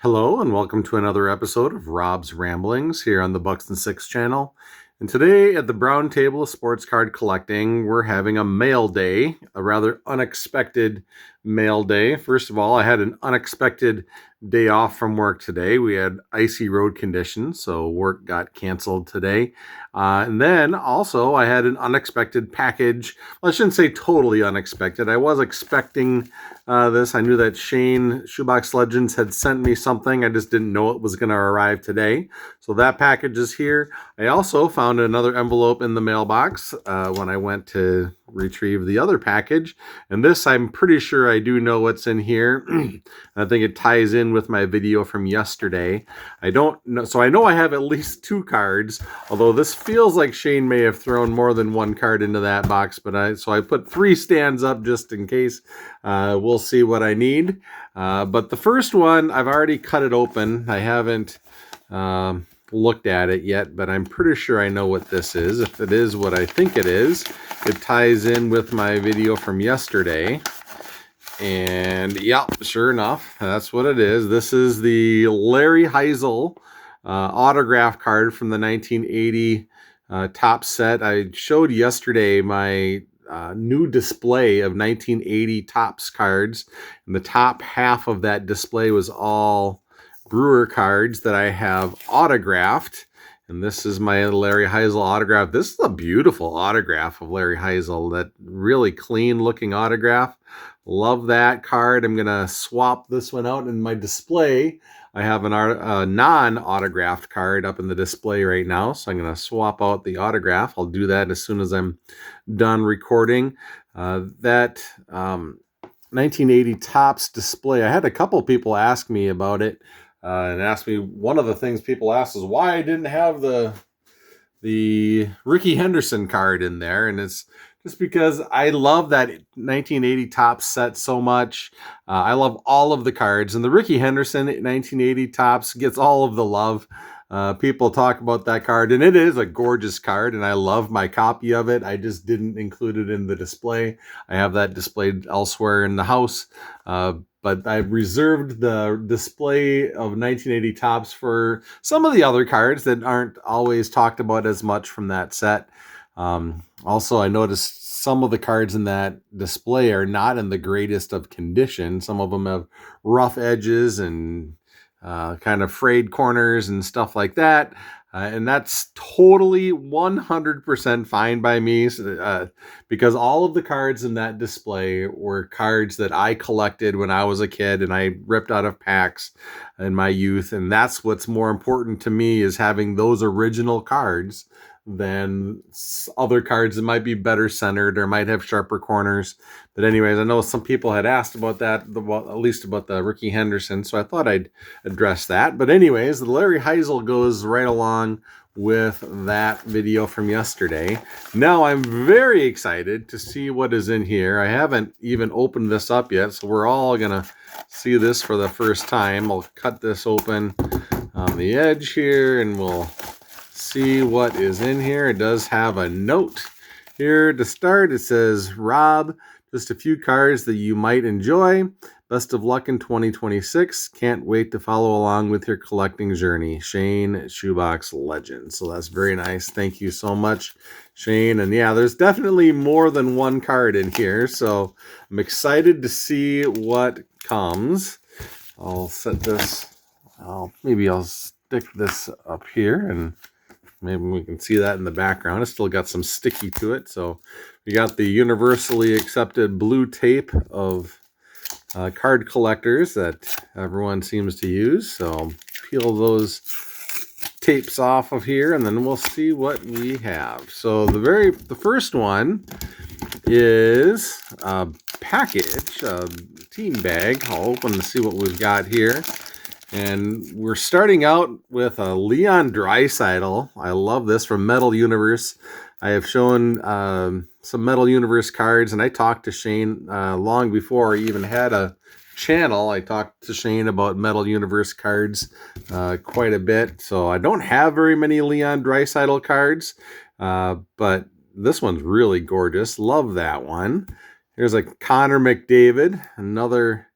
Hello and welcome to another episode of Rob's Ramblings here on the Buxton Six channel. And today at the Brown Table of Sports Card Collecting, we're having a mail day, a rather unexpected mail day. First of all, I had an unexpected day off from work today. We had icy road conditions, so work got canceled today. And then also I had an unexpected package. Well, I shouldn't say totally unexpected. I was expecting this. I knew that Shane Shoebox Legends had sent me something. I just didn't know it was going to arrive today. So that package is here. I also found another envelope in the mailbox when I went to retrieve the other package. And this, I'm pretty sure I do know what's in here. I think it ties in with my video from yesterday. I don't know. So I know I have at least 2 cards, although this feels like Shane may have thrown more than 1 card into that box. But I put 3 stands up just in case. We'll see what I need. But the first one, I've already cut it open. I haven't looked at it yet, but I'm pretty sure I know what this is. If it is what I think it is, it ties in with my video from yesterday. And yeah, sure enough, that's what it is. This is the Larry Heisel autograph card from the 1980 top set. I showed yesterday my new display of 1980 Topps cards, and the top half of that display was all Brewer cards that I have autographed. And this is my Larry Heisel autograph. This is a beautiful autograph of Larry Heisel, that really clean looking autograph. Love that card. I'm going to swap this one out in my display. I have a non-autographed card up in the display right now, so I'm going to swap out the autograph. I'll do that as soon as I'm done recording. That 1980 Topps display, I had a couple people ask me about it. And asked me, one of the things people asked is why I didn't have the Rickey Henderson card in there. And it's just because I love that 1980 Topps set so much. I love all of the cards. And the Rickey Henderson 1980 Topps gets all of the love. People talk about that card, and it is a gorgeous card, and I love my copy of it. I just didn't include it in the display. I have that displayed elsewhere in the house. But I reserved the display of 1980 Topps for some of the other cards that aren't always talked about as much from that set. Also, I noticed some of the cards in that display are not in the greatest of condition. Some of them have rough edges and kind of frayed corners and stuff like that. And that's totally 100% fine by me, because all of the cards in that display were cards that I collected when I was a kid, and I ripped out of packs in my youth. And that's what's more important to me, is having those original cards than other cards that might be better centered or might have sharper corners. But anyways, I know some people had asked about that, at least about the Rickey Henderson, so I thought I'd address that. But anyways, the Larry Heisel goes right along with that video from yesterday. Now I'm very excited to see what is in here. I haven't even opened this up yet, so we're all gonna see this for the first time. I'll cut this open on the edge here, and we'll see what is in here. It does have a note here to start. It says, Rob, just a few cards that you might enjoy. Best of luck in 2026. Can't wait to follow along with your collecting journey. Shane Shoebox Legend. So that's very nice. Thank you so much, Shane. And yeah, there's definitely more than 1 card in here, so I'm excited to see what comes. I'll set this, maybe I'll stick this up here, and maybe we can see that in the background. It's still got some sticky to it. So we got the universally accepted blue tape of card collectors that everyone seems to use. So I'll peel those tapes off of here, and then we'll see what we have. So the first one is a package, a team bag. I'll open to see what we've got here. And we're starting out with a Leon Draisaitl. I love this, from Metal Universe. I have shown some Metal Universe cards, and I talked to Shane long before I even had a channel. I talked to Shane about Metal Universe cards quite a bit. So I don't have very many Leon Draisaitl cards, but this one's really gorgeous. Love that one. Here's a Connor McDavid, another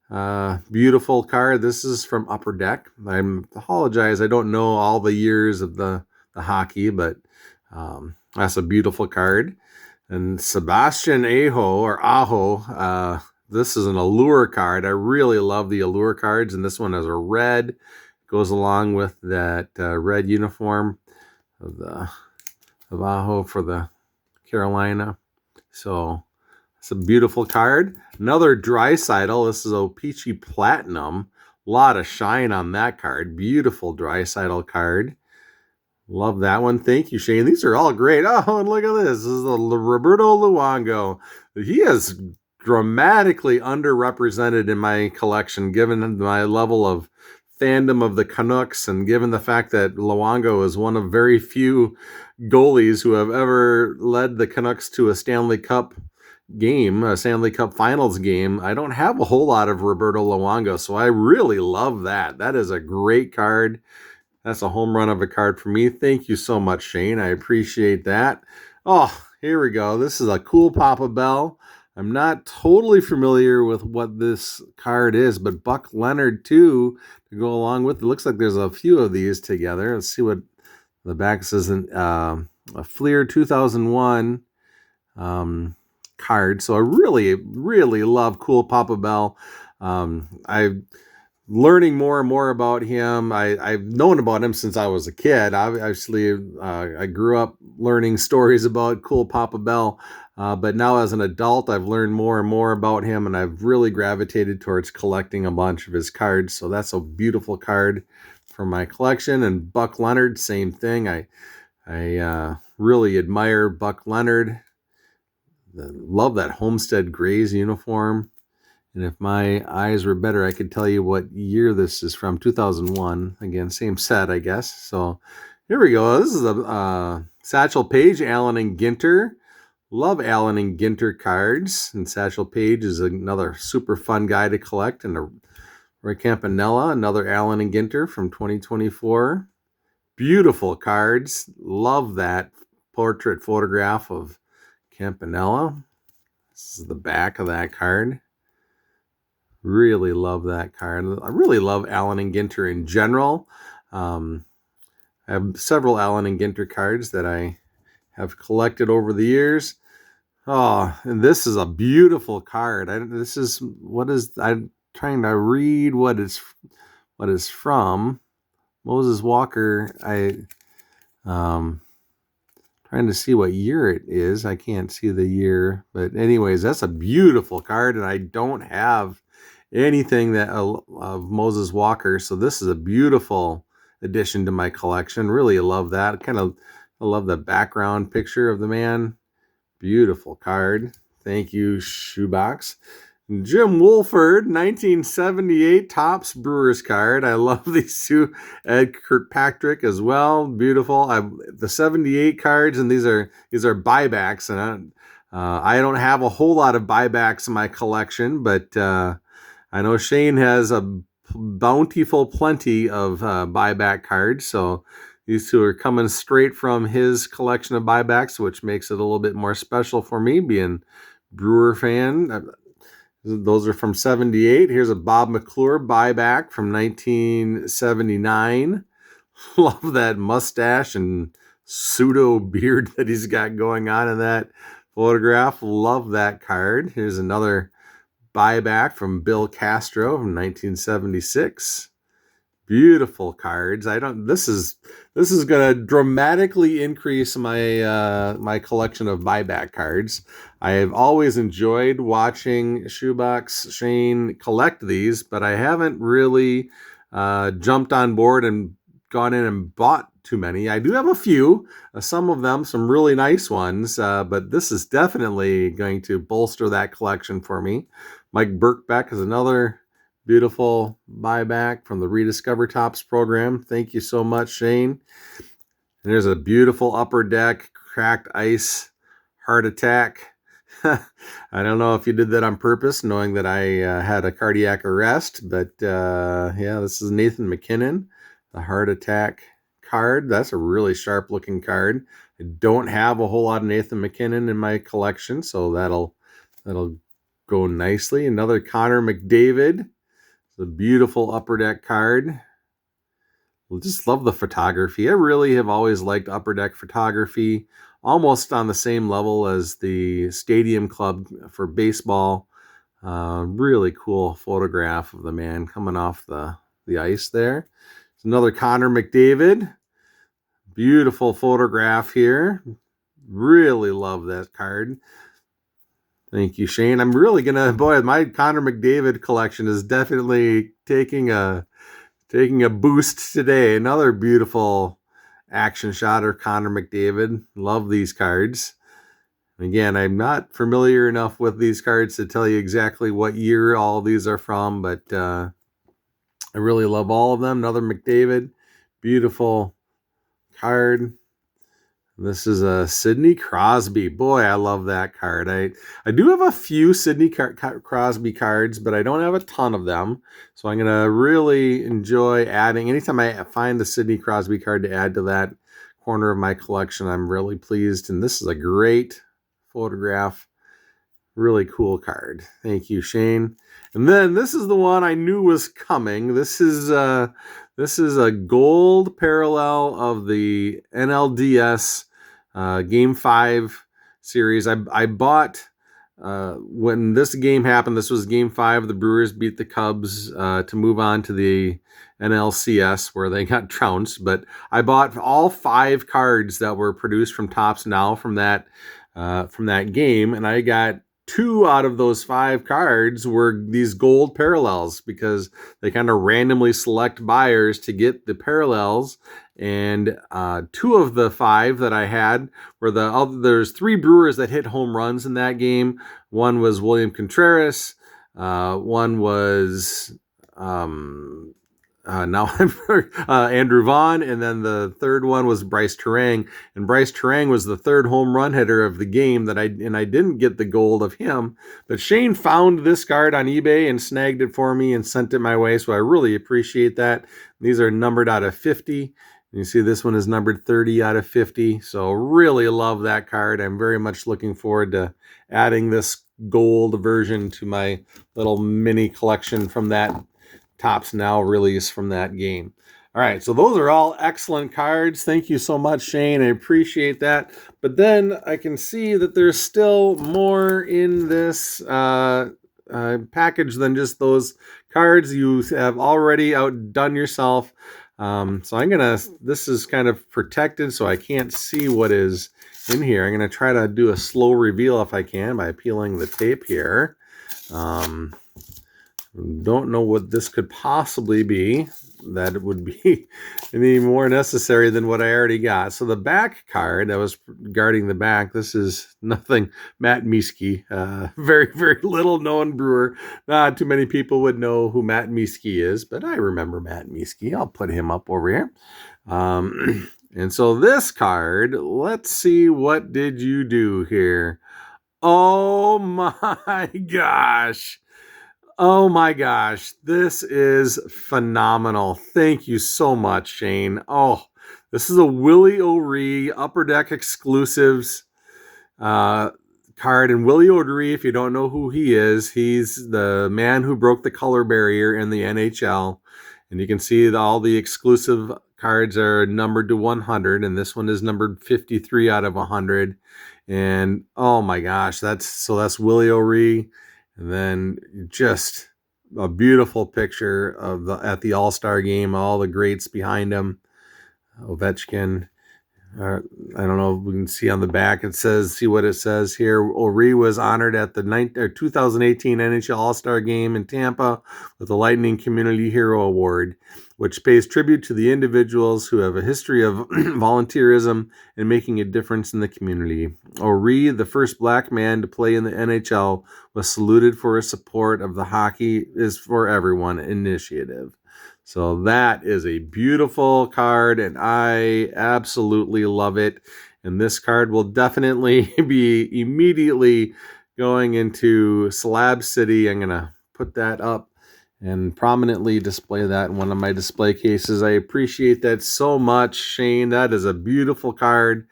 Beautiful card. This is from Upper Deck. I apologize. I don't know all the years of the hockey, but that's a beautiful card. And Sebastian Aho, this is an Allure card. I really love the Allure cards, and this one has a red. Goes along with that red uniform of Aho for the Carolina. So it's a beautiful card. Another Draisaitl. This is O-Pee-Chee Platinum. A lot of shine on that card. Beautiful Draisaitl card. Love that one. Thank you, Shane. These are all great. Oh, and look at this. This is the Roberto Luongo. He is dramatically underrepresented in my collection, given my level of fandom of the Canucks and given the fact that Luongo is one of very few goalies who have ever led the Canucks to a Stanley Cup game, a Stanley Cup Finals game. I don't have a whole lot of Roberto Luongo, so I really love that. That is a great card. That's a home run of a card for me. Thank you so much, Shane. I appreciate that. Oh, here we go. This is a cool Papa Bell. I'm not totally familiar with what this card is, but Buck Leonard too to go along with. It looks like there's a few of these together. Let's see what the back says. A Fleer 2001 card. So I really, really love cool Papa Bell. I'm learning more and more about him. I've known about him since I was a kid. Obviously, I grew up learning stories about cool Papa Bell. But now as an adult, I've learned more and more about him, and I've really gravitated towards collecting a bunch of his cards. So that's a beautiful card for my collection. And Buck Leonard, same thing. I really admire Buck Leonard. Love that Homestead Grays uniform. And if my eyes were better, I could tell you what year this is from. 2001. Again, same set, I guess. So here we go. This is a Satchel Paige, Allen and Ginter. Love Allen and Ginter cards. And Satchel Paige is another super fun guy to collect. And a Roy Campanella, another Allen and Ginter from 2024. Beautiful cards. Love that portrait photograph of Campanella. This is the back of that card. Really love that card. I really love Allen and Ginter in general. I have several Allen and Ginter cards that I have collected over the years. Oh, and this is a beautiful card. I'm trying to read what is from. Moses Walker. Trying to see what year it is. I can't see the year, but anyways, that's a beautiful card, and I don't have anything that of Moses Walker, so this is a beautiful addition to my collection. Really love that. I love the background picture of the man. Beautiful card. Thank you, Shoebox. Jim Wolford, 1978 Topps Brewers card. I love these two. Ed Kirkpatrick as well. Beautiful. The 78 cards, and these are buybacks, and I don't have a whole lot of buybacks in my collection, but I know Shane has a bountiful plenty of buyback cards, so these two are coming straight from his collection of buybacks, which makes it a little bit more special for me, being Brewer fan. Those are from 78. Here's a Bob McClure buyback from 1979. Love that mustache and pseudo beard that he's got going on in that photograph. Love that card. Here's another buyback from Bill Castro from 1976. Beautiful cards. This is going to dramatically increase my my collection of buyback cards. I have always enjoyed watching Shoebox Shane collect these, but I haven't really jumped on board and gone in and bought too many. I do have a few, some of them, some really nice ones, but this is definitely going to bolster that collection for me. Mike Birkbeck is another beautiful buyback from the Rediscover Topps program. Thank you so much, Shane. And there's a beautiful Upper Deck cracked ice heart attack. I don't know if you did that on purpose, knowing that I had a cardiac arrest, but yeah, this is Nathan MacKinnon, the heart attack card. That's a really sharp looking card. I don't have a whole lot of Nathan MacKinnon in my collection, so that'll go nicely. Another Connor McDavid. It's a beautiful Upper Deck card. I just love the photography. I really have always liked Upper Deck photography, almost on the same level as the Stadium Club for baseball. Really cool photograph of the man coming off the ice there. It's another Connor McDavid. Beautiful photograph here. Really love that card. Thank you, Shane. I'm really boy, my Connor McDavid collection is definitely taking a boost today. Another beautiful action shot of Connor McDavid. Love these cards. Again, I'm not familiar enough with these cards to tell you exactly what year all of these are from, but I really love all of them. Another McDavid. Beautiful card. This is a Sidney Crosby. Boy, I love that card. I do have a few Sidney Crosby cards, but I don't have a ton of them. So I'm going to really enjoy adding. Anytime I find the Sidney Crosby card to add to that corner of my collection, I'm really pleased. And this is a great photograph. Really cool card. Thank you, Shane. And then this is the one I knew was coming. This is a gold parallel of the NLDS Game 5 series. I bought when this game happened. This was Game 5. The Brewers beat the Cubs to move on to the NLCS where they got trounced. But I bought all 5 cards that were produced from Topps Now from that game, and I got 2 out of those 5 cards were these gold parallels because they kind of randomly select buyers to get the parallels. And 2 of the 5 that I had were there's 3 Brewers that hit home runs in that game. One was William Contreras. One was Andrew Vaughn, and then the third one was Bryce Terang, and Bryce Terang was the 3rd home run hitter of the game I didn't get the gold of him, but Shane found this card on eBay and snagged it for me and sent it my way, so I really appreciate that. These are numbered out of 50. You see this one is numbered 30 out of 50, so really love that card. I'm very much looking forward to adding this gold version to my little mini collection from that Topps Now release from that game. All right, so those are all excellent cards. Thank you so much, Shane. I appreciate that. But then I can see that there's still more in this package than just those cards. You have already outdone yourself. So this is kind of protected, so I can't see what is in here. I'm going to try to do a slow reveal if I can by peeling the tape here. Don't know what this could possibly be that it would be any more necessary than what I already got. So the back card that was guarding the back, this is nothing. Matt Mieske, very, very little known brewer. Not too many people would know who Matt Mieske is, but I remember Matt Mieske. I'll put him up over here. And so this card, let's see, what did you do here? Oh my gosh. Oh my gosh, this is phenomenal. Thank you so much, Shane. Oh, this is a Willie O'Ree Upper Deck Exclusives card. And Willie O'Ree, if you don't know who he is, he's the man who broke the color barrier in the NHL. And you can see that all the exclusive cards are numbered to 100, and this one is numbered 53 out of 100. And oh my gosh, that's Willie O'Ree. And then just a beautiful picture of at the All-Star game, all the greats behind him. Ovechkin. I don't know if we can see on the back. See what it says here. O'Ree was honored at the 2018 NHL All-Star Game in Tampa with the Lightning Community Hero Award, which pays tribute to the individuals who have a history of volunteerism and making a difference in the community. O'Ree, the first black man to play in the NHL, was saluted for his support of the Hockey is for Everyone initiative. So that is a beautiful card, and I absolutely love it. And this card will definitely be immediately going into Slab City. I'm going to put that up and prominently display that in one of my display cases. I appreciate that so much, Shane. That is a beautiful card.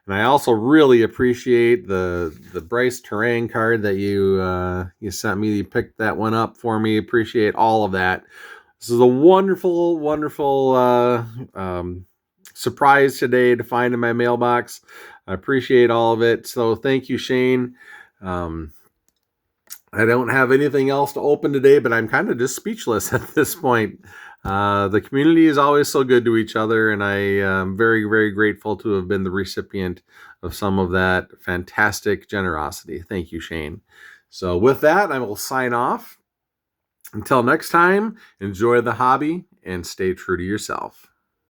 And I also really appreciate the Bryce Terang card that you sent me. You picked that one up for me. Appreciate all of that. This is a wonderful, wonderful surprise today to find in my mailbox. I appreciate all of it. So thank you, Shane. I don't have anything else to open today, but I'm kind of just speechless at this point. The community is always so good to each other, and I am very, very grateful to have been the recipient of some of that fantastic generosity. Thank you, Shane. So with that, I will sign off. Until next time, enjoy the hobby and stay true to yourself.